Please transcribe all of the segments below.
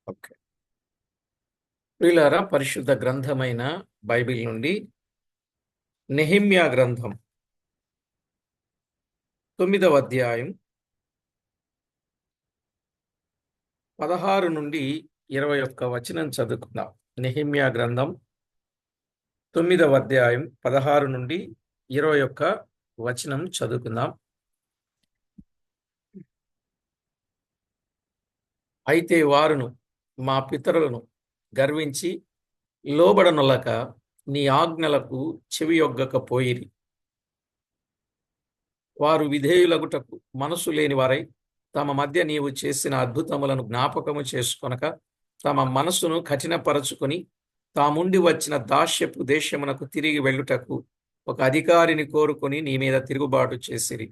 Okay. ప్రియులారా, పరిశుద్ధ గ్రంథమైన బైబిల్ నుండి నెహెమ్యా గ్రంథం 9వ అధ్యాయం 16 నుండి 21 వచనం చదువుకుందాం. నెహెమ్యా గ్రంథం 9వ అధ్యాయం 16 నుండి 21 వచనం చదువుకుందాం. అయితే వారును మా పితరులను గర్వించి లోబడనొల్లక నీ ఆజ్ఞలకు చెవియొగ్గకపోయిరి. వారు విధేయులగుటకు మనసు లేని వారై తమ మధ్య నీవు చేసిన అద్భుతములను జ్ఞాపకము చేసుకొనక తమ మనసును కఠినపరచుకొని తాముండి వచ్చిన దాస్యపు దేశమునకు తిరిగి వెళ్ళుటకు ఒక అధికారిని కోరుకొని నీ మీద తిరుగుబాటు చేసిరి.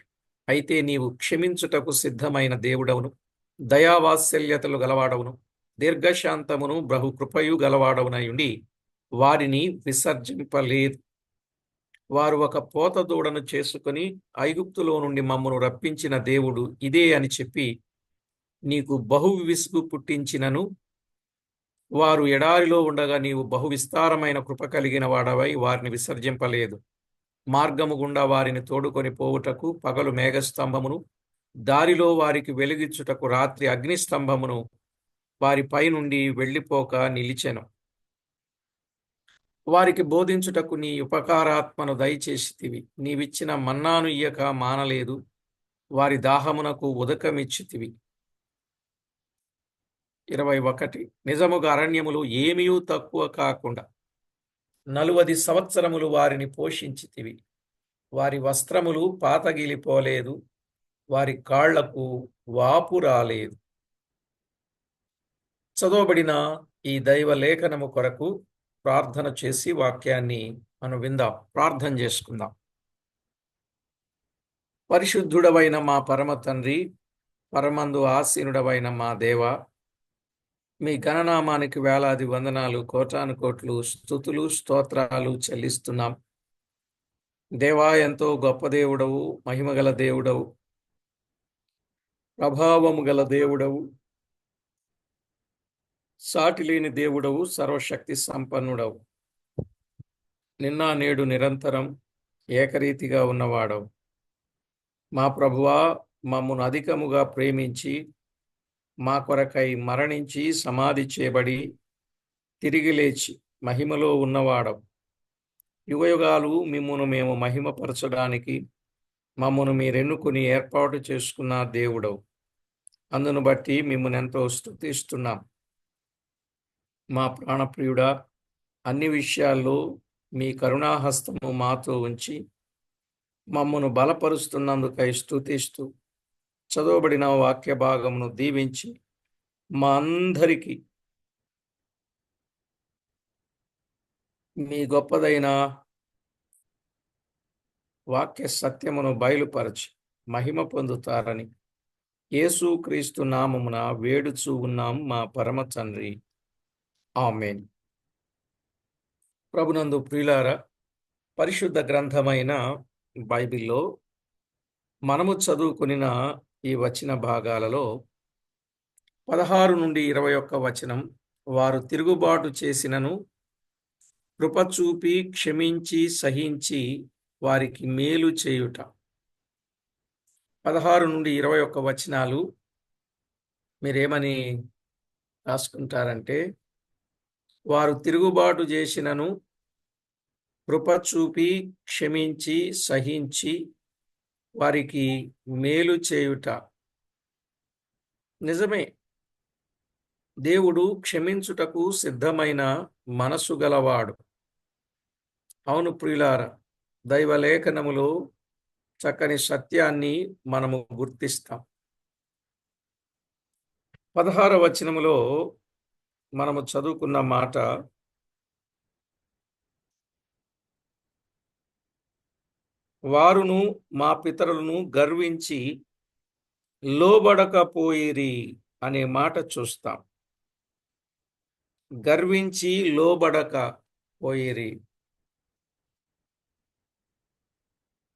అయితే నీవు క్షమించుటకు సిద్ధమైన దేవుడవును, దయావాత్సల్యతలు గలవాడవును, దీర్ఘశాంతమును బహుకృపయు గలవాడవునయుండి వారిని విసర్జింపలేదు. వారు ఒక పోత దూడను చేసుకుని ఐగుప్తులో నుండి మమ్మను రప్పించిన దేవుడు ఇదే అని చెప్పి నీకు బహు విసుగు పుట్టించినను, వారు ఎడారిలో ఉండగా నీవు బహు విస్తారమైన కృప కలిగిన వాడవై వారిని విసర్జింపలేదు. మార్గము గుండా వారిని తోడుకొని పోవుటకు పగలు మేఘస్తంభమును, దారిలో వారికి వెలుగిచ్చుటకు రాత్రి అగ్నిస్తంభమును వారి పై నుండి వెళ్ళిపోక నిలిచెను. వారికి బోధించుటకు నీ ఉపకారాత్మను దయచేసితివి. నీవిచ్చిన మన్నాను ఇయ్యక మానలేదు. వారి దాహమునకు ఉదకమిచ్చితివి. 21. నిజముగా అరణ్యములు ఏమీ తక్కువ కాకుండా 40 సంవత్సరములు వారిని పోషించితివి. వారి వస్త్రములు పాతగిలిపోలేదు, వారి కాళ్లకు వాపు రాలేదు. చదవబడిన ఈ దైవ లేఖనము కొరకు ప్రార్థన చేసి వాక్యాన్ని మనం విందాం. ప్రార్థన చేసుకుందాం. పరిశుద్ధుడవైన మా పరమ తండ్రి, పరమందు ఆసీనుడవైన మా దేవ, మీ గణనామానికి వేలాది వందనాలు, కోటాను కోట్లు స్తుతులు స్తోత్రాలు చెల్లిస్తున్నాం. దేవా, ఎంతో గొప్ప దేవుడవు, మహిమగల దేవుడవు, ప్రభావము గల దేవుడవు, సాటి లేని దేవుడవు, సర్వశక్తి సంపన్నుడవు, నిన్న నేడు నిరంతరం ఏకరీతిగా ఉన్నవాడవు. మా ప్రభువా, మమ్మను అధికముగా ప్రేమించి మా కొరకై మరణించి సమాధి చేయబడి తిరిగి లేచి మహిమలో ఉన్నవాడవు. యుగయుగాలు మిమ్మును మేము మహిమపరచడానికి మమ్మను మీరెన్నుకుని ఏర్పాటు చేసుకున్న దేవుడవు. అందును బట్టి మిమ్మల్ని ఎంతో స్తుతిస్తున్నాం. మా ప్రాణప్రియుడా, అన్ని విషయాల్లో మీ కరుణాహస్తము మాతో ఉంచి మమ్మను బలపరుస్తున్నందుకై స్తుతిస్తూ చదవబడిన వాక్య భాగమును దీవించి మా అందరికీ మీ గొప్పదైన వాక్య సత్యమును బయలుపరచి మహిమ పొందుతారని యేసుక్రీస్తు నామమున వేడుచూ ఉన్నాం మా పరమ తండ్రి. ఆమేన్. ప్రభునందు ప్రియులారా, పరిశుద్ధ గ్రంథమైన బైబిల్లో మనము చదువుకునిన ఈ వచన భాగాలలో 16 నుండి 21 వచనం, వారు తిరుగుబాటు చేసినను కృపచూపి క్షమించి సహించి వారికి మేలు చేయుట. 16 నుండి 21 వచనాలు మీరేమని రాసుకుంటారంటే, వారు తిరుగుబాటు చేసినను కృపచూపి క్షమించి సహించి వారికి మేలు చేయుట. నిజమే, దేవుడు క్షమించుటకు సిద్ధమైన మనసు గలవాడు. అవును ప్రియులారా, దైవలేఖనములో చక్కని సత్యాన్ని మనము గుర్తిస్తాం. 16వ వచనములో మనము చదువుకున్న మాట, వారును మా పితరులను గర్వించి లోబడకపోయిరి అనే మాట చూస్తాం. గర్వించి లోబడకపోయిరి.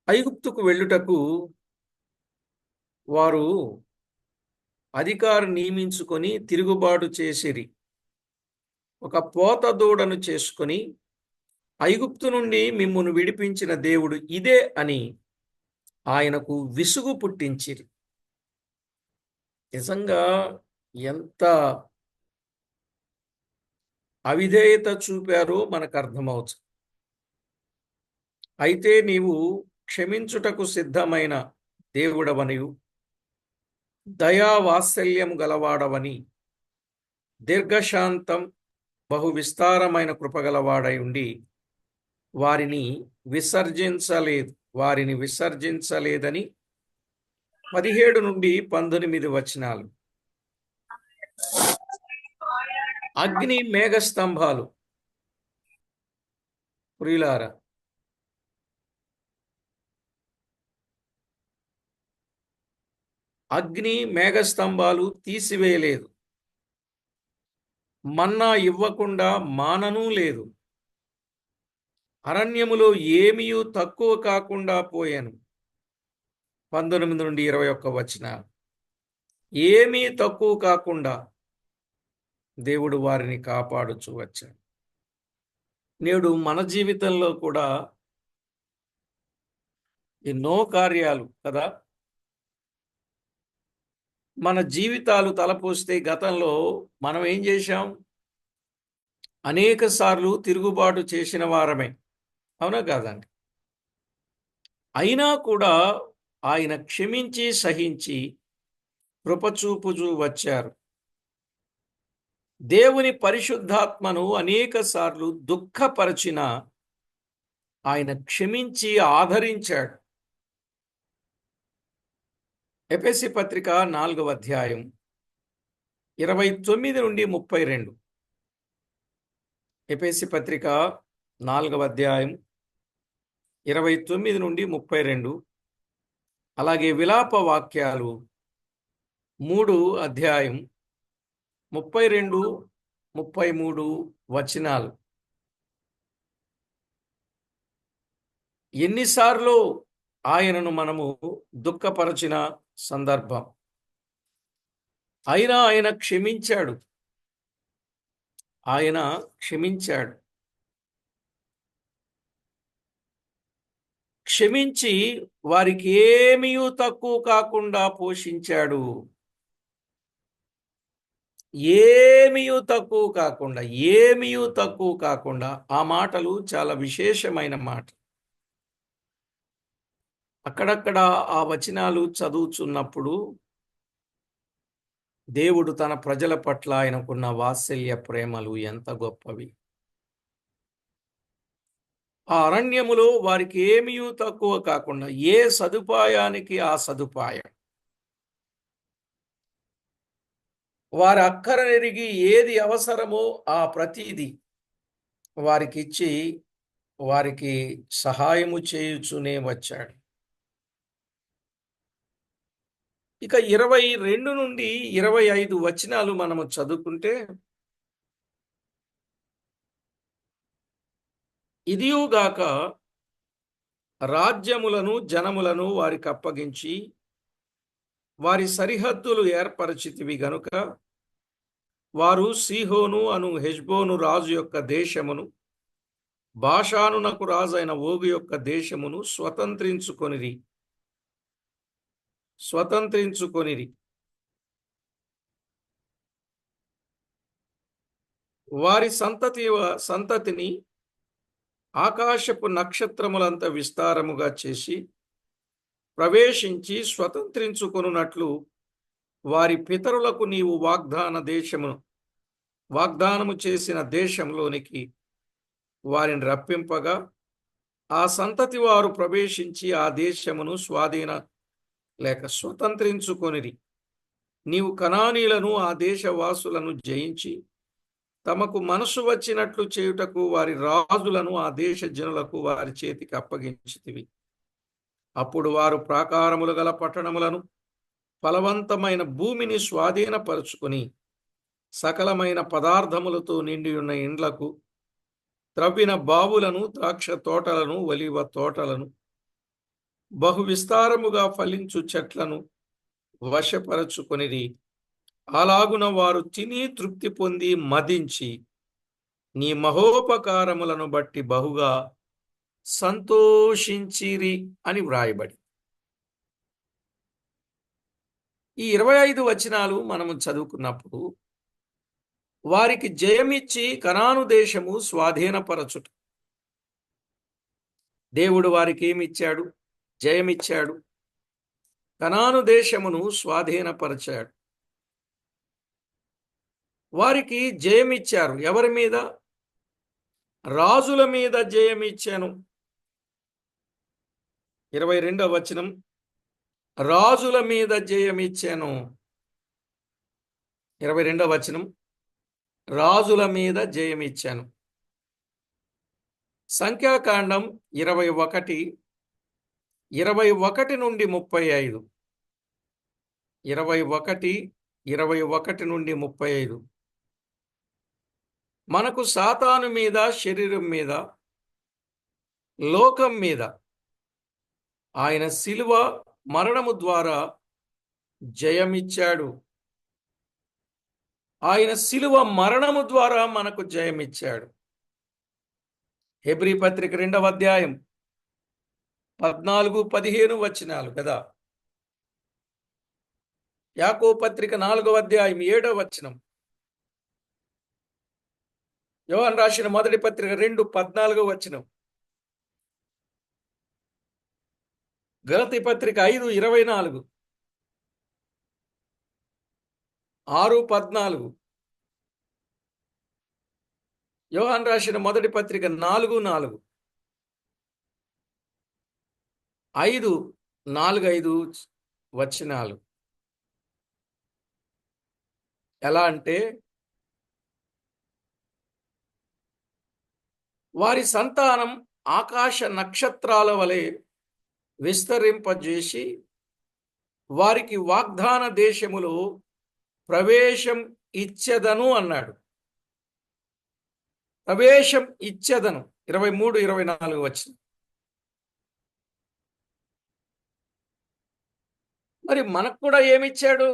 ఐగుప్తుకు వెళ్ళుటకు వారు అధికారి నియమించుకొని తిరుగుబాటు చేసిరి. ఒక పోత దూడను చేసుకొని ఐగుప్తు నుండి మిమ్మును విడిపించిన దేవుడు ఇదే అని ఆయనకు విసుగు పుట్టించిరి. నిజంగా ఎంత అవిధేయత చూపారో మనకు అర్థమవుతుంది. అయితే నీవు క్షమించుటకు సిద్ధమైన దేవుడవనియు దయా వాత్సల్యము గలవాడవని దీర్ఘశాంతం బహు విస్తారమైన కృపగలవాడై ఉండి వారిని విసర్జించలేదని 17 నుండి 19 వచనాలు. అగ్ని మేఘస్తంభాలు. ప్రియులారా, అగ్ని మేఘస్తంభాలు తీసివేయలేదు, మన్నా ఇవ్వకుండా మాననూ లేదు. అరణ్యములో ఏమీయూ తక్కువ కాకుండా పోయాను. 19 నుండి 21 వచనాలు. ఏమీ తక్కువ కాకుండా దేవుడు వారిని కాపాడుచూ వచ్చాడు. నేడు మన జీవితంలో కూడా ఎన్నో కార్యాలు కదా, మన జీవితాలు తలపోస్తే గతంలో మనం ఏం చేశాం? అనేక సార్లు తిరుగుబాటు చేసిన వారమే, అవునా కాదండి? అయినా కూడా ఆయన క్షమించి సహించి కృపచూపుచూ వచ్చారు. దేవుని పరిశుద్ధాత్మను అనేక సార్లు దుఃఖపరచిన ఆయన క్షమించి ఆదరించాడు. ఎఫెసీ పత్రిక 4వ అధ్యాయం 29 నుండి 32. ఎఫెసీ పత్రిక 4వ అధ్యాయం 29 నుండి 32. అలాగే విలాప వాక్యాలు 3 అధ్యాయం 32, 33 వచనాలు. ఎన్నిసార్లు ఆయనను మనము దుఃఖపరచిన సందర్భం, అయినా ఆయన క్షమించాడు. క్షమించి వారికి ఏమీ తక్కువ కాకుండా పోషించాడు. ఏమీ తక్కువ కాకుండా. ఆ మాటలు చాలా విశేషమైన మాట. అక్కడక్కడ ఆ వచనాలు చదువుతున్నప్పుడు దేవుడు తన ప్రజల పట్ల ఆయనకున్న వాత్సల్య ప్రేమలు ఎంత గొప్పవి. ఆ అరణ్యములో వారికి ఏమీ తక్కువ కాకుండా, ఏ సదుపాయానికి ఆ సదుపాయం, వారి అక్కరనెరిగి ఏది అవసరమో ఆ ప్రతిదీ వారికిచ్చి వారికి సహాయము చేయుచునే వచ్చాడు. ఇక 22 నుండి 25 వచనాలు మనము చదువుకుంటే, ఇదియుగాక రాజ్యములను జనములను వారికి అప్పగించి వారి సరిహద్దులు ఏర్పరచితివి గనుక వారు సీహోను అను హెష్బోను రాజు యొక్క దేశమును, బాషానునకు రాజైన ఓగు యొక్క దేశమును స్వతంత్రించుకొనిరి. వారి సంతతిని ఆకాశపు నక్షత్రములంత విస్తారముగా చేసి ప్రవేశించి స్వతంత్రించుకొనున్నట్లు వారి పితరులకు నీవు వాగ్దానము చేసిన దేశంలోనికి వారిని రప్పింపగా ఆ సంతతి వారు ప్రవేశించి ఆ దేశమును స్వతంత్రించుకొనిరి. నీవు కనానీలను ఆ దేశవాసులను జయించి తమకు మనసు వచ్చినట్లు చేయుటకు వారి రాజులను ఆ దేశ జనులకు వారి చేతికి అప్పగించితివి. అప్పుడు వారు ప్రాకారములు గల పట్టణములను, ఫలవంతమైన భూమిని స్వాధీనపరుచుకుని సకలమైన పదార్థములతో నిండియున్న ఇండ్లకు, త్రవ్విన బావులను, ద్రాక్ష తోటలను, ఒలీవ తోటలను, బహు విస్తారముగా ఫలించు చెట్లను వశపరచుకొనిరి అలాగున వారు తిని తృప్తి పొంది మదించి నీ మహోపకారములను బట్టి బహుగా సంతోషించిరి అని వ్రాయబడి. ఈ 25 వచనాలు మనము చదువుకున్నప్పుడు వారికి జయమిచ్చి కనాను దేశము స్వాధీనపరచుట. దేవుడు వారికి ఏమిచ్చాడు? జయమిచ్చాడు. కనాను దేశమును స్వాధీనపరచాడు. వారికి జయమిచ్చారు. ఎవరి మీద? రాజుల మీద జయమిచ్చాను. 22వ వచనం, రాజుల మీద జయమిచ్చాను. 22వ వచనం, రాజుల మీద జయమిచ్చాను. సంఖ్యాకాండం 21, 21 నుండి 35. 21, 21 నుండి 35. మనకు సాతాను మీద, శరీరం మీద, లోకం మీద ఆయన శిలువ మరణము ద్వారా జయమిచ్చాడు. ఆయన శిలువ మరణము ద్వారా మనకు జయమిచ్చాడు. హెబ్రీ పత్రిక 2వ అధ్యాయం 14, 15 వచనాలు కదా. యాకోబు పత్రిక 4వ అధ్యాయం 7వ వచనం. యోహాను రాసిన మొదటి పత్రిక 2, 14వ వచనం. గలతీ పత్రిక 5, 24, 6, 14. యోహాను రాసిన మొదటి పత్రిక 4, 4, 5, 4, 5 వచనాలు. ఎలా అంటే వారి సంతానం ఆకాశ నక్షత్రాల వలె విస్తరింపజేసి వారికి వాగ్దాన దేశములో ప్రవేశం ఇచ్చెదను అన్నాడు. ప్రవేశం ఇచ్చెదను. 23, 24 వచనం. మరి మనకు కూడా ఏమిచ్చాడు?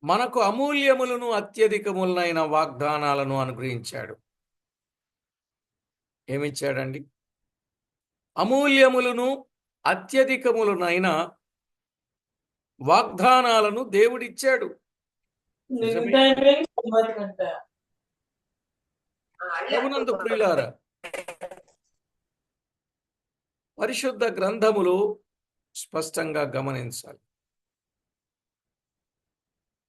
మనకు అమూల్యములను అత్యధికములైన వాగ్దానాలను అనుగ్రహించాడు. ఏమిచ్చాడండి? అమూల్యములను అత్యధికములనైన వాగ్దానాలను దేవుడిచ్చాడు. ప్రభునందు ప్రియులారా, పరిశుద్ధ గ్రంథములు స్పష్టంగా గమనించాలి.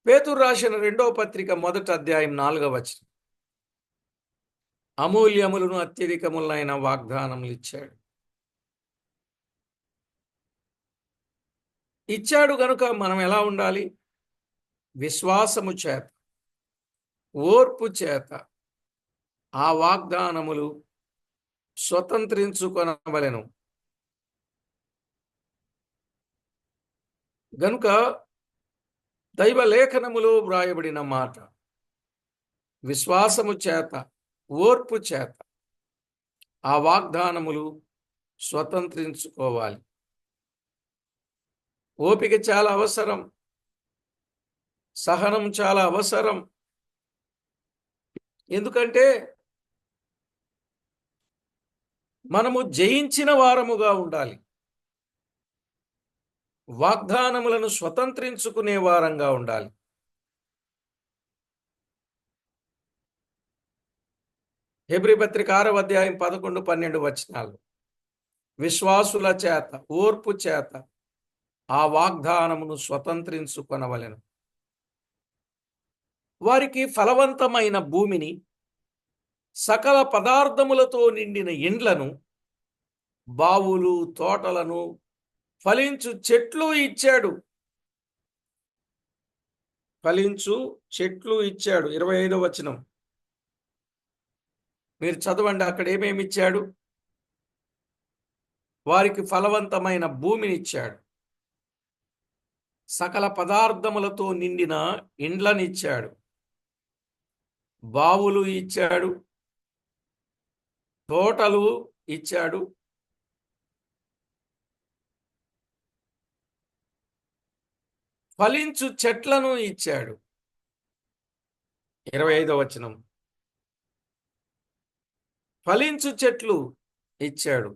పేతురు రాసిన 2వ పత్రిక 1వ అధ్యాయం 4వ వచనం. అమూల్యములను అత్యధికములైన వాగ్దానములు ఇచ్చాడు. ఇచ్చాడు గనుక మనం ఎలా ఉండాలి? విశ్వాసము చేత, ఓర్పు చేత ఆ వాగ్దానములు స్వతంత్రించుకొనవలెను. గనుక దైవ లేఖనములో వ్రాయబడిన మాట విశ్వాసము చేత, ఓర్పు చేత ఆ వాగ్దానములు స్వతంత్రించుకోవాలి. ఓపిక చాలా అవసరం. సహనం చాలా అవసరం. ఎందుకంటే మనము జయించిన వారముగా ఉండాలి. వాగ్దానములను స్వతంత్రించుకునే వారంగా ఉండాలి. హెబ్రీ పత్రిక 6వ అధ్యాయం 11, 12 వచనాలు. విశ్వాసుల చేత, ఓర్పు చేత ఆ వాగ్దానమును స్వతంత్రించుకొనవలెను. వారికి ఫలవంతమైన భూమిని, సకల పదార్థములతో నిండిన ఇండ్లను, బావులు, తోటలను, ఫలించు చెట్లు ఇచ్చాడు. ఫలించు చెట్లు ఇచ్చాడు. 25వ వచనం మీరు చదవండి. అక్కడ ఏమేమి ఇచ్చాడు? వారికి ఫలవంతమైన భూమిని ఇచ్చాడు, సకల పదార్థములతో నిండిన ఇండ్లనిచ్చాడు, బావులు ఇచ్చాడు, తోటలు ఇచ్చాడు, ఫలించు చెట్లను ఇచ్చాడు. 25వ వచనం. ఫలించు చెట్లు ఇచ్చాడు.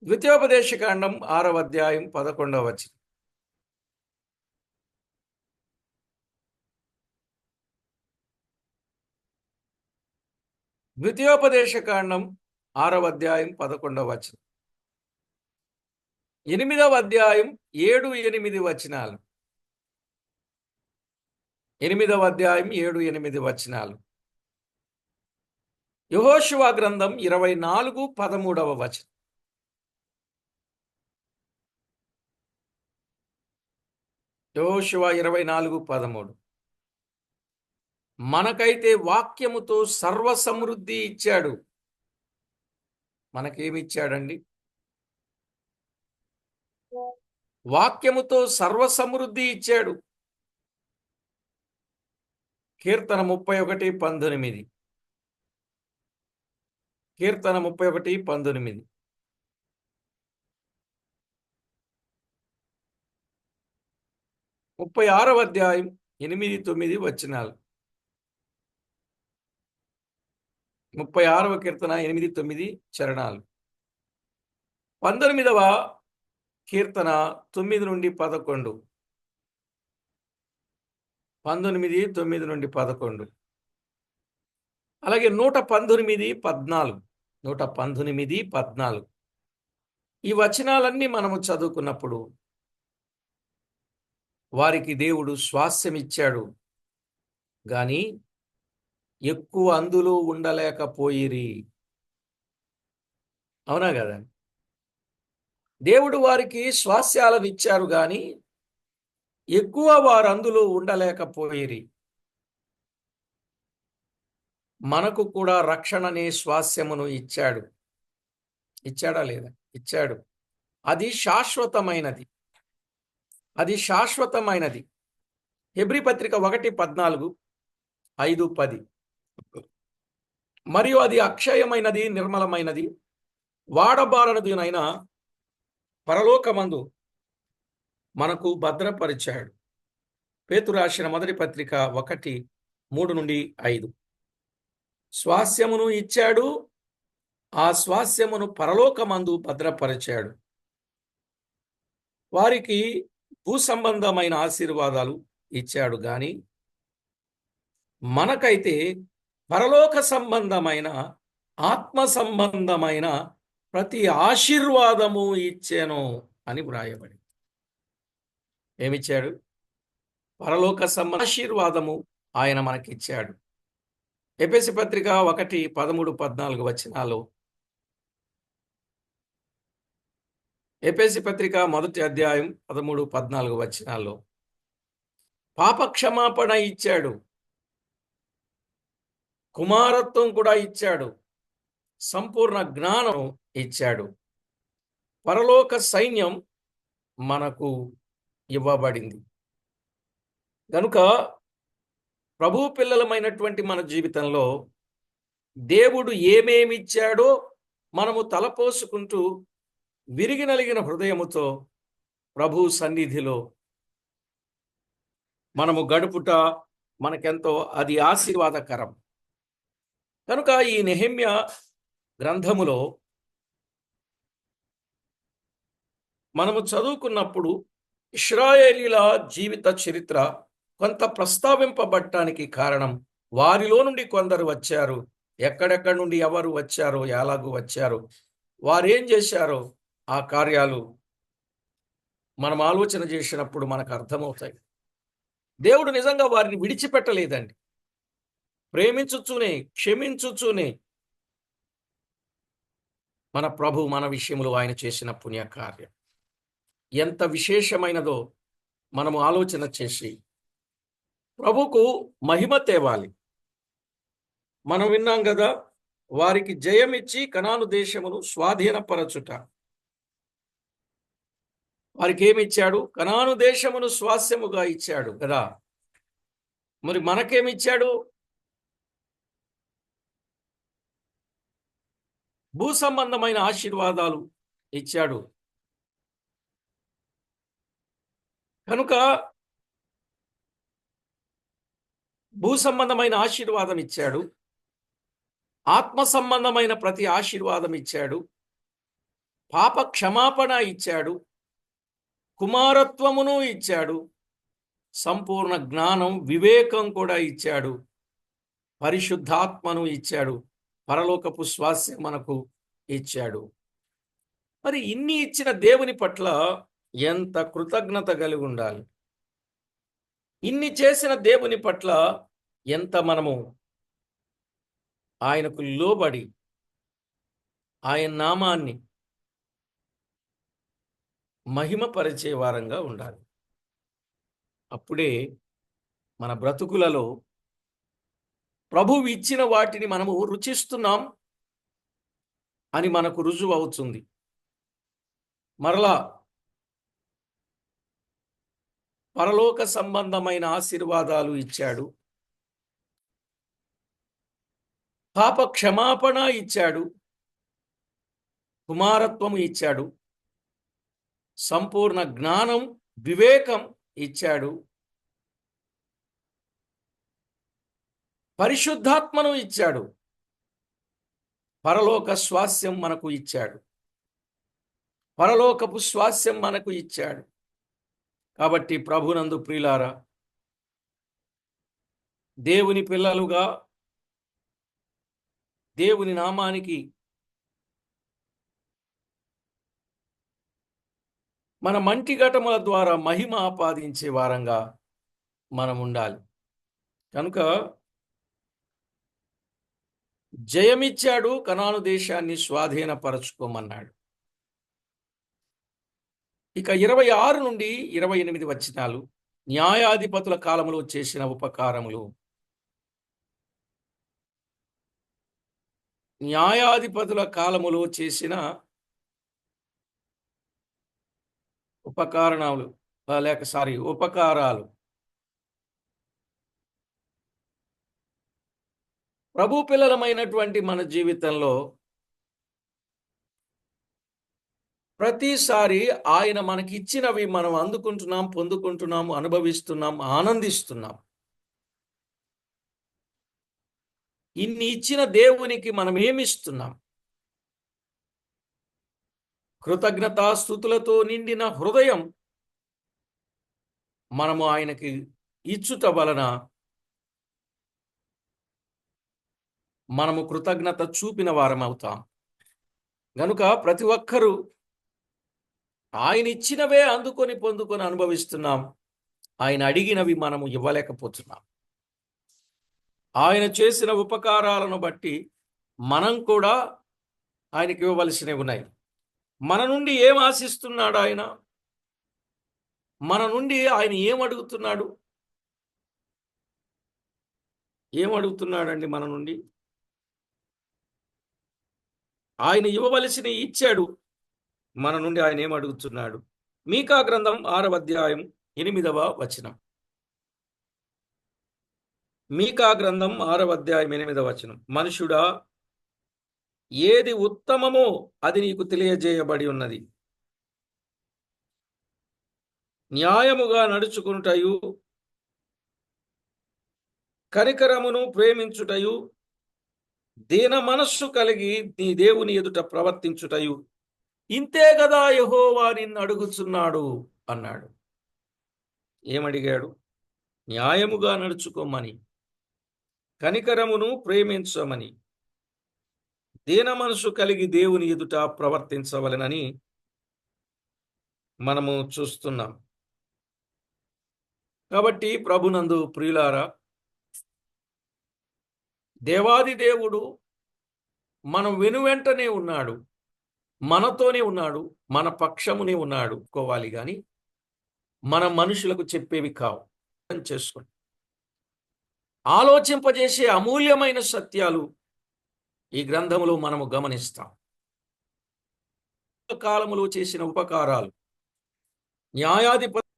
ద్వితీయోపదేశకాండం 6వ అధ్యాయం 11వ వచనం. ద్వితీయోపదేశకాండం 6వ అధ్యాయం 11వ వచనం. 8వ అధ్యాయం 7, 8 వచనాలు. 8వ అధ్యాయం 7, 8 వచనాలు. యెహోషువ గ్రంథం 24, 13వ వచనం. యెహోషువ 24, 13. మనకైతే వాక్యముతో సర్వ సమృద్ధి ఇచ్చాడు. మనకేమిచ్చాడండి? వాక్యముతో సర్వ సమృద్ధి ఇచ్చాడు. కీర్తన 31, 19. కీర్తన 31, 19. 36వ అధ్యాయం 8, 9 వచనాలు. 36వ కీర్తన 8, 9 చరణాలు. 19వ కీర్తన 9 నుండి 11. 19, 9 నుండి 11. అలాగే 119, 14. 119, 14. ఈ వచనాలన్నీ మనము చదువుకున్నప్పుడు వారికి దేవుడు స్వాస్థ్యం ఇచ్చాడు, గాని ఎక్కువ అందులో ఉండలేకపోయిరి. అవునా కదా? దేవుడు వారికి స్వాస్థ్యాలను ఇచ్చారు, గాని ఎక్కువ వారు అందులో ఉండలేకపోయిరి. మనకు కూడా రక్షణ అనే స్వాస్థ్యమును ఇచ్చాడు. ఇచ్చాడా లేదా? ఇచ్చాడు. అది శాశ్వతమైనది. అది శాశ్వతమైనది. హెబ్రీ పత్రిక 1:14, 5, 10. మరియు అది అక్షయమైనది, నిర్మలమైనది, వాడబారనిదినైనా పరలోకమందు మనకు భద్రపరిచాడు. పేతురు రాసిన మొదటి పత్రిక 1, 3 నుండి 5. స్వాస్థ్యమును ఇచ్చాడు, ఆ స్వాస్థ్యమును పరలోకమందు భద్రపరిచాడు. వారికి భూ సంబంధమైన ఆశీర్వాదాలు ఇచ్చాడు, గాని మనకైతే పరలోక సంబంధమైన, ఆత్మ సంబంధమైన ప్రతి ఆశీర్వాదము ఇచ్చాను అని వ్రాయబడి. ఏమిచ్చాడు? పరలోక సంబంధ ఆశీర్వాదము ఆయన మనకిచ్చాడు. ఎఫెసీ పత్రిక 1, 13, 14 వచనాలు. ఎఫెసీ పత్రిక 1వ అధ్యాయం 13, 14 వచనాల్లో పాప క్షమాపణ ఇచ్చాడు, కుమారత్వం కూడా ఇచ్చాడు, సంపూర్ణ జ్ఞానం ఇచ్చాడు. పరలోక సైన్యం మనకు ఇవ్వబడింది. కనుక ప్రభు పిల్లలమైనటువంటి మన జీవితంలో దేవుడు ఏమేమి ఇచ్చాడో మనము తలపోసుకుంటూ విరిగి నలిగిన హృదయముతో ప్రభు సన్నిధిలో మనము గడుపుట మనకెంతో అది ఆశీర్వాదకరం. కనుక ఈ నెహెమ్యా గ్రంథములో మనము చదువుకున్నప్పుడు ఇశ్రాయేలీల జీవిత చరిత్ర కొంత ప్రస్తావింపబడటానికి కారణం, వారిలో నుండి కొందరు వచ్చారు. ఎక్కడెక్కడి నుండి ఎవరు వచ్చారో, ఎలాగూ వచ్చారో, వారేం చేశారో ఆ కార్యాలు మనం ఆలోచన చేసినప్పుడు మనకు అర్థమవుతాయి. దేవుడు నిజంగా వారిని విడిచిపెట్టలేదండి. ప్రేమించుచూనే, క్షమించుచూనే మన ప్రభు మన విషయంలో ఆయన చేసిన పుణ్యకార్యం ఎంత విశేషమైనదో మనము ఆలోచన చేసి ప్రభుకు మహిమ తేవాలి. మనం విన్నాం కదా, వారికి జయమిచ్చి కనాను దేశమును స్వాధీనపరచుట. వారికి ఏమిచ్చాడు? కనాను దేశమును స్వాస్యముగా ఇచ్చాడు కదా. మరి మనకేమిచ్చాడు? భూ సంబంధమైన ఆశీర్వాదాలు ఇచ్చాడు. కనుక భూ సంబంధమైన ఆశీర్వాదం ఇచ్చాడు, ఆత్మ సంబంధమైన ప్రతి ఆశీర్వాదం ఇచ్చాడు, పాప క్షమాపణ ఇచ్చాడు, కుమారత్వమును ఇచ్చాడు, సంపూర్ణ జ్ఞానం వివేకం కూడా ఇచ్చాడు, పరిశుద్ధాత్మను ఇచ్చాడు, పరలోకపు స్వాస్యం మనకు ఇచ్చాడు. మరి ఇన్ని ఇచ్చిన దేవుని పట్ల ఎంత కృతజ్ఞత కలిగి ఉండాలి. ఇన్ని చేసిన దేవుని పట్ల ఎంత మనము ఆయనకు లోబడి ఆయన నామాన్ని మహిమపరిచే వారంగా ఉండాలి. అప్పుడే మన బ్రతుకులలో ప్రభువు ఇచ్చిన వాటిని మనము రుచిస్తున్నాం అని మనకు రుజువు అవుతుంది. మరలా పరలోక సంబంధమైన ఆశీర్వాదాలు ఇచ్చాడు, పాప క్షమాపణ ఇచ్చాడు, కుమారత్వము ఇచ్చాడు, సంపూర్ణ జ్ఞానం వివేకం ఇచ్చాడు, పరిశుద్ధాత్మను ఇచ్చాడు, పరలోక స్వాస్యం మనకు ఇచ్చాడు, పరలోకపు స్వాస్యం మనకు ఇచ్చాడు. కాబట్టి ప్రభునందు ప్రియులారా, దేవుని పిల్లలుగా దేవుని నామానికి మన మంటిఘటముల ద్వారా మహిమ ఆపాదించే వారంగా మనం ఉండాలి. కనుక జయమిచ్చాడు, కనాను దేశాన్ని స్వాధీనపరచుకోమన్నాడు. ఇక 26 నుండి 28 వచనాలు న్యాయాధిపతుల కాలంలో చేసిన ఉపకారములు. న్యాయాధిపతుల కాలములో చేసిన ఉపకారాలు. ప్రభు పిల్లలమైనటువంటి మన జీవితంలో ప్రతిసారి ఆయన మనకి ఇచ్చినవి మనం అందుకుంటున్నాం, పొందుకుంటున్నాం, అనుభవిస్తున్నాం, ఆనందిస్తున్నాం. ఇన్ని ఇచ్చిన దేవునికి మనం ఏమిస్తున్నాం? కృతజ్ఞతాస్తుతులతో నిండిన హృదయం మనము ఆయనకి ఇచ్చుట వలన మనము కృతజ్ఞత చూపిన వారం అవుతాం. గనుక ప్రతి ఒక్కరూ ఆయన ఇచ్చినవే అందుకొని పొందుకొని అనుభవిస్తున్నాం. ఆయన అడిగినవి మనము ఇవ్వలేకపోతున్నాం. ఆయన చేసిన ఉపకారాలను బట్టి మనం కూడా ఆయనకి ఇవ్వవలసినవి ఉన్నాయి. మన నుండి ఏం ఆశిస్తున్నాడు ఆయన? మన నుండి ఆయన ఏం అడుగుతున్నాడు? ఏమడుగుతున్నాడండి మన నుండి? ఆయన ఇవ్వవలసిన ఇచ్చాడు. మన నుండి ఆయన ఏమడుగుతున్నాడు? మీకా గ్రంథం 6వ అధ్యాయం 8వ వచనం. మీకా గ్రంథం 6వ అధ్యాయం 8వ వచనం. మనుషుడా, ఏది ఉత్తమమో అది నీకు తెలియజేయబడి ఉన్నది. న్యాయముగా నడుచుకునుటయు, కనికరమును ప్రేమించుటయు, దీన మనస్సు కలిగి నీ దేవుని ఎదుట ప్రవర్తించుటయు, ఇంతే కదా యెహోవా నిన్ను అడుగుచున్నాడు అన్నాడు. ఏమడిగాడు? న్యాయముగా నడుచుకోమని, కనికరమును ప్రేమించమని, దీన మనసు కలిగి దేవుని ఎదుట ప్రవర్తించవలెనని మనము చూస్తున్నాం. కాబట్టి ప్రభునందు ప్రియులారా, దేవాది దేవుడు మనం వెనువెంటనే ఉన్నాడు, మనతోనే ఉన్నాడు, మన పక్షమునే ఉన్నాడు కోవాలి గాని మన మనుషులకు చెప్పేవి కావు. చేసుకోండి. ఆలోచింపజేసే అమూల్యమైన సత్యాలు ఈ గ్రంథములో మనము గమనిస్తాం. కాలములో చేసిన ఉపకారాలు. న్యాయాధిపతి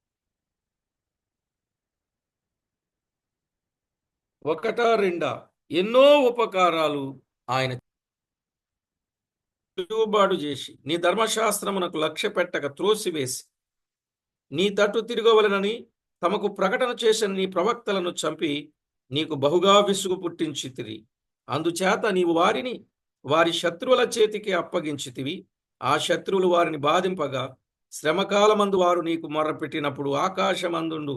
1-2 ఎన్నో ఉపకారాలు ఆయన తిరుగుబాటు చేసి నీ ధర్మశాస్త్రమునకు లక్ష్య పెట్టక త్రోసివేసి నీ తట్టు తిరగవలెనని తమకు ప్రకటన చేసిన నీ ప్రవక్తలను చంపి నీకు బహుగా విసుగు పుట్టించితిరి. అందుచేత నీవు వారిని వారి శత్రువుల చేతికి అప్పగించితివి. ఆ శత్రువులు వారిని బాధింపగా శ్రమకాలమందు వారు నీకు మొర్రపెట్టినప్పుడు ఆకాశమందుండు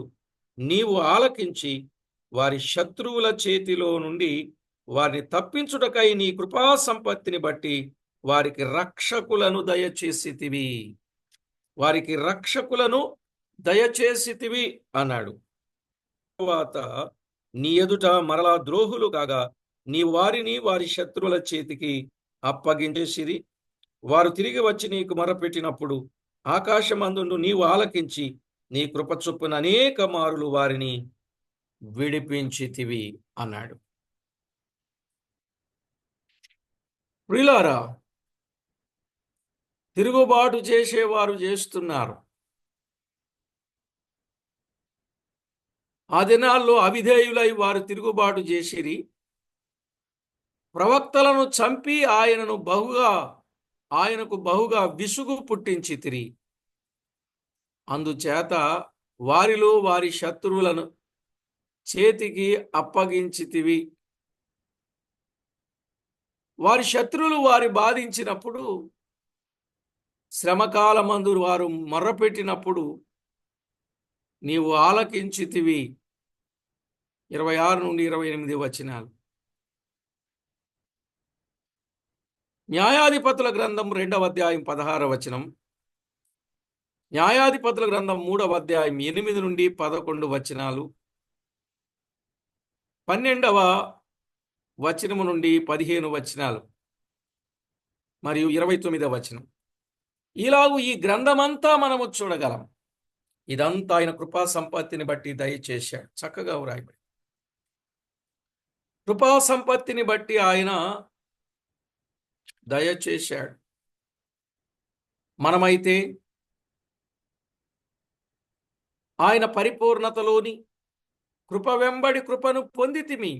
నీవు ఆలకించి వారి శత్రువుల చేతిలో నుండి వారిని తప్పించుటకై నీ కృపా సంపత్తిని బట్టి వారికి రక్షకులను దయచేసితివి. వారికి రక్షకులను దయచేసితివి అన్నాడు. తరువాత నీ ఎదుట మరలా ద్రోహులు కాగా నీ వారిని వారి శత్రువుల చేతికి అప్పగించేసిరి. వారు తిరిగి వచ్చి నీకు మొరపెట్టినప్పుడు ఆకాశమందుండు నీవు ఆలకించి నీ కృప చొప్పున అనేక మారులు వారిని విడిపించితివి అన్నాడు. ప్రియులారా, తిరుగుబాటు చేసేవారు చేస్తున్నారు. ఆ దినాల్లో అవిధేయులై వారు తిరుగుబాటు చేసిరి. ప్రవక్తలను చంపి ఆయనకు బహుగా విసుగు పుట్టించితిరి. అందుచేత వారిలో వారి శత్రువులను చేతికి అప్పగించితివి. వారి శత్రువులు వారి బాధించినప్పుడు, శ్రమకాలమందు వారు మొర్రపెట్టినప్పుడు నీవు ఆలకించితివి. 26 నుండి 28 వచనాలు. న్యాయాధిపతుల గ్రంథం 2వ అధ్యాయం 16వ వచనం, న్యాయాధిపతుల గ్రంథం 3వ అధ్యాయం 8 నుండి 11 వచనాలు, 12వ వచనము నుండి 15 వచనాలు మరియు 29వ వచనం. ఇలాగూ ఈ గ్రంథమంతా మనము చూడగలం. ఇదంతా ఆయన కృపా సంపత్తిని బట్టి దయచేశాడు. చక్కగా వ్రాయబడి కృపా సంపత్తిని బట్టి ఆయన దయచేశాడు. మనమైతే ఆయన పరిపూర్ణతలోని కృప వెంబడి కృపను పొందితిమి.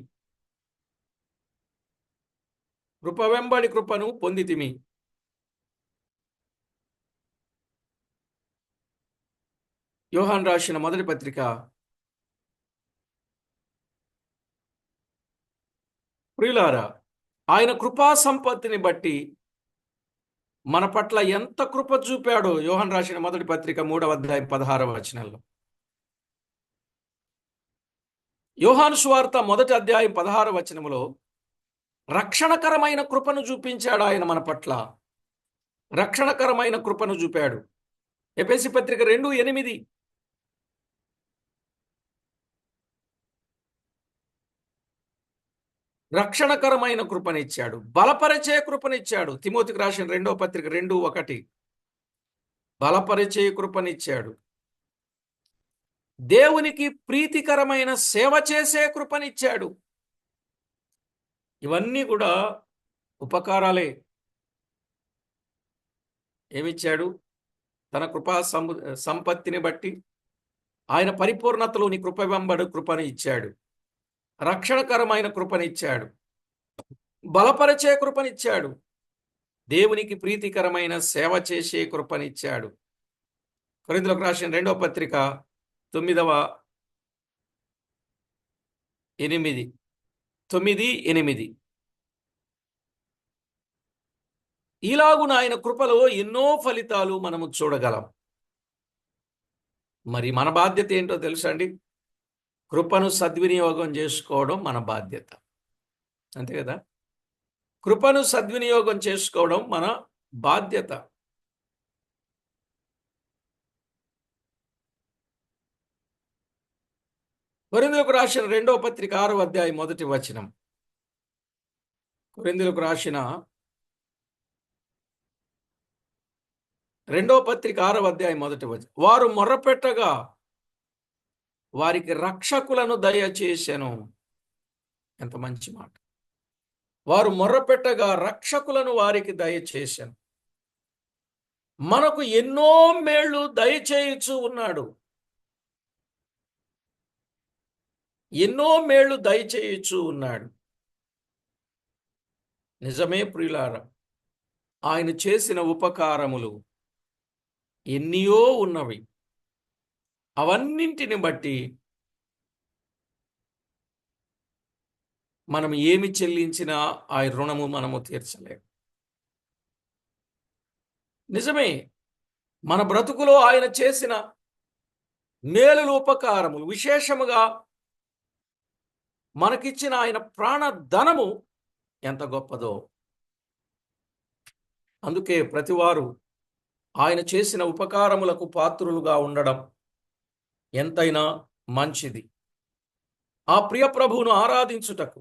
కృప వెంబడి కృపను పొందితిమి. యోహాను రాసిన మొదటి పత్రిక ప్రియులారా, ఆయన కృపా సంపత్తిని బట్టి మన పట్ల ఎంత కృప చూపాడో యోహాను రాసిన మొదటి పత్రిక 3వ అధ్యాయం 16వ వచనంలో. యోహాను సువార్త 1వ అధ్యాయం 16వ వచనములో రక్షణకరమైన కృపను చూపించాడు. ఆయన మన పట్ల రక్షణకరమైన కృపను చూపాడు. ఎఫెసీ పత్రిక 2:8 రక్షణకరమైన కృపనిచ్చాడు. బలపరిచే కృపనిచ్చాడు. తిమోతికి రాసిన 2వ పత్రిక 2:1 బలపరిచే కృపనిచ్చాడు. దేవునికి ప్రీతికరమైన సేవ చేసే కృపనిచ్చాడు. ఇవన్నీ కూడా ఉపకారాలే. ఏమిచ్చాడు? తన కృపా సంపత్తిని బట్టి ఆయన పరిపూర్ణతలోని కృప వెంబడి కృపని ఇచ్చాడు. రక్షణకరమైన కృపనిచ్చాడు. బలపరిచే కృపనిచ్చాడు. దేవునికి ప్రీతికరమైన సేవ చేసే కృపనిచ్చాడు. కొరింథీయులకు రాసిన 2వ పత్రిక 9:8 ఇలాగున ఆయన కృపలో ఎన్నో ఫలితాలు మనము చూడగలం. మరి మన బాధ్యత ఏంటో తెలుసా అండి? కృపను సద్వినియోగం చేసుకోవడం మన బాధ్యత. అంతే కదా? కృపను సద్వినియోగం చేసుకోవడం మన బాధ్యత. కొరింథీయులకు రాసిన 2వ పత్రిక 6వ అధ్యాయం 1వ వచనం. కొరింథీయులకు రాసిన 2వ పత్రిక 6వ అధ్యాయం 1వ వచనం. వారు మొర్రపెట్టగా వారికి రక్షకులను దయచేసెను. ఎంత మంచి మాట! వారు మొర్రపెట్టగా రక్షకులను వారికి దయచేసెను. మనకు ఎన్నో మేళ్ళు దయచేయచ్చు ఉన్నాడు. ఎన్నో మేళ్ళు దయచేయచ్చు ఉన్నాడు. నిజమే ప్రియులారా, ఆయన చేసిన ఉపకారములు ఎన్నియో ఉన్నవి. అవన్నింటిని బట్టి మనం ఏమి చెల్లించినా ఆ రుణము మనము తీర్చలేము. నిజమే, మన బ్రతుకులో ఆయన చేసిన మేలులు, ఉపకారములు, విశేషముగా మనకిచ్చిన ఆయన ప్రాణధనము ఎంత గొప్పదో. అందుకే ప్రతివారు ఆయన చేసిన ఉపకారములకు పాత్రులుగా ఉండడం ఎంతైనా మంచిది. ఆ ప్రియ ప్రభువును ఆరాధించుటకు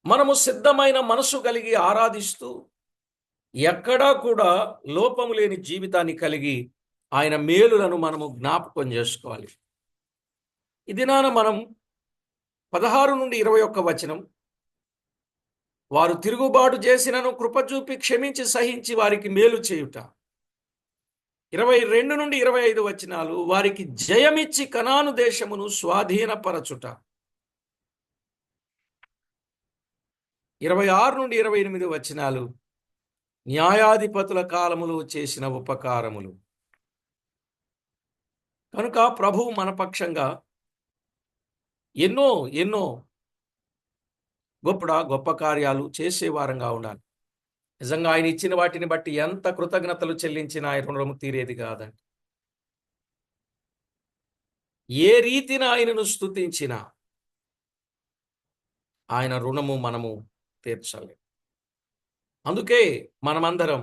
మనము సిద్ధమైన మనసు కలిగి ఆరాధిస్తూ, ఎక్కడా కూడా లోపము లేని జీవితాన్ని కలిగి ఆయన మేలులను మనము జ్ఞాపకం చేసుకోవాలి. ఈ దినాన మనం 16 నుండి 21 వచనం, వారు తిరుగుబాటు చేసినను కృప చూపి క్షమించి సహించి వారికి మేలు చేయుట. 22 నుండి 25 వచనాలు, వారికి జయమిచ్చి కనాను దేశమును స్వాధీనపరచుట. 26 నుండి 28 వచనాలు, న్యాయాధిపతుల కాలములో చేసిన ఉపకారములు. కనుక ప్రభువు మన పక్షంగా ఎన్నో ఎన్నో గొప్ప కార్యాలు చేసేవారంగా ఉండాలి. నిజంగా ఆయన ఇచ్చిన వాటిని బట్టి ఎంత కృతజ్ఞతలు చెల్లించినా ఆయన రుణము తీరేది కాదండి. ఏ రీతిన ఆయనను స్తుతించినా ఆయన రుణము మనము తీర్చాలి. అందుకే మనమందరం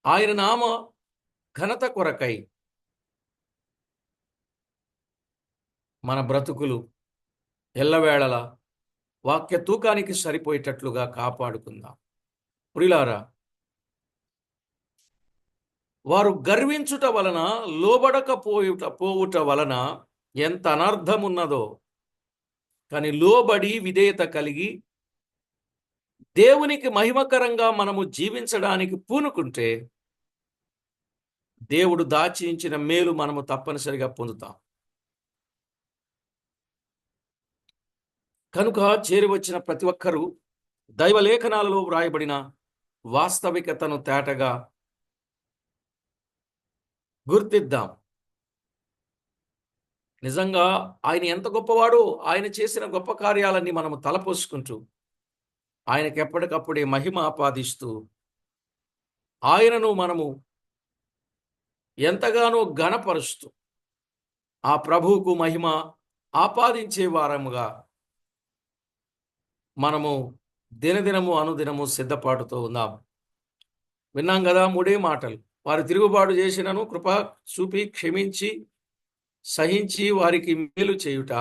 ఆయన నామ ఘనత కొరకై మన బ్రతుకులు ఎల్లవేళలా వాక్య తూకానికి సరిపోయేటట్లుగా కాపాడుకుందాం. ప్రియులారా, వారు గర్వించుట వలన, పోవుట వలన ఎంత అనర్థమున్నదో, కానీ లోబడి విధేయత కలిగి దేవునికి మహిమకరంగా మనము జీవించడానికి పూనుకుంటే దేవుడు దాచించిన మేలు మనము తప్పనిసరిగా పొందుతాం. కనుక చేరి వచ్చిన ప్రతి ఒక్కరూ దైవలేఖనాలలో వ్రాయబడిన వాస్తవికతను తేటగా గుర్తిద్దాం. నిజంగా ఆయన ఎంత గొప్పవాడో, ఆయన చేసిన గొప్ప కార్యాలన్నీ మనము తలపోసుకుంటూ ఆయనకి ఎప్పటికప్పుడే మహిమ ఆపాదిస్తూ ఆయనను మనము ఎంతగానో ఘనపరుస్తూ ఆ ప్రభువుకు మహిమ ఆపాదించే వారముగా మనము దినదినము అనుదినము సిద్ధపాటుతో ఉందాం. విన్నాం కదా 3 మాటలు. వారు తిరుగుబాటు చేసినను కృప చూపి క్షమించి సహించి వారికి మేలు చేయుట.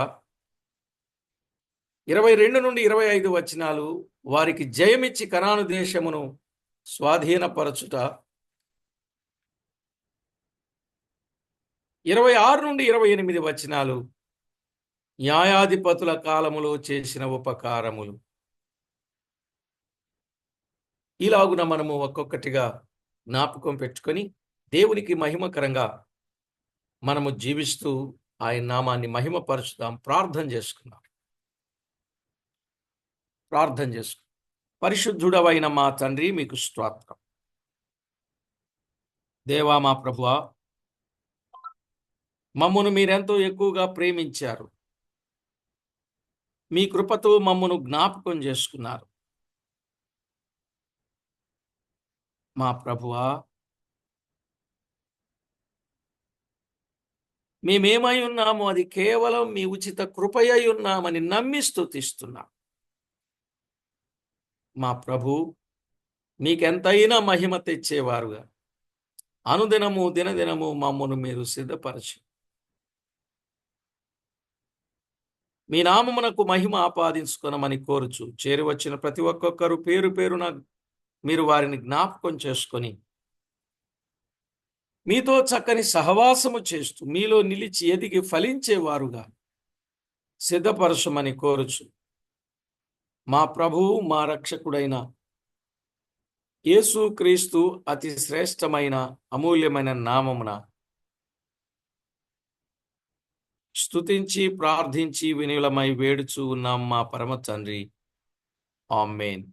22 నుండి 25 వచనాలు, వారికి జయమిచ్చి కనాను దేశమును స్వాధీనపరచుట. 26 నుండి 28 వచనాలు, న్యాయాధిపతుల కాలములో చేసిన ఉపకారములు. ఇలాగున మనము ఒక్కొక్కటిగా జ్ఞాపకం పెట్టుకొని దేవునికి మహిమకరంగా మనము జీవిస్తూ ఆయన నామాన్ని మహిమపరచుదాం. ప్రార్థన చేసుకుందాం. పరిశుద్ధుడవైన మా తండ్రి, మీకు స్తోత్రం. దేవా, మా ప్రభువా, మమ్మను మీరెంతో ఎక్కువగా ప్రేమించారు. మీ కృపతో మమ్మను జ్ఞాపకం చేసుకున్నారు. మా ప్రభువా, మేమేమై ఉన్నామో అది కేవలం మీ ఉచిత కృపయై ఉన్నామని నమ్మి స్తుతిస్తున్నాం. మా ప్రభు, మీకెంతైనా మహిమ తెచ్చేవారుగా అనుదినము దినదినము మమ్మను మీరు సిద్ధపరచి మీ నామమునకు మహిమ ఆపాదించుకొనమని కోరుచు చేరి వచ్చిన ప్రతి ఒక్కొక్కరు పేరు పేరున మీరు వారిని జ్ఞాపకం చేసుకొని మీతో చక్కని సహవాసము చేస్తూ మీలో నిలిచి ఎదిగి ఫలించేవారుగా సిద్ధపరచమని కోరుచు మా ప్రభువు, మా రక్షకుడైన యేసుక్రీస్తు అతి శ్రేష్టమైన అమూల్యమైన నామమున స్తుతించి ప్రార్థించి వినులమై వేడుచూ ఉన్నాం మా పరమ తండ్రి. ఆమేన్.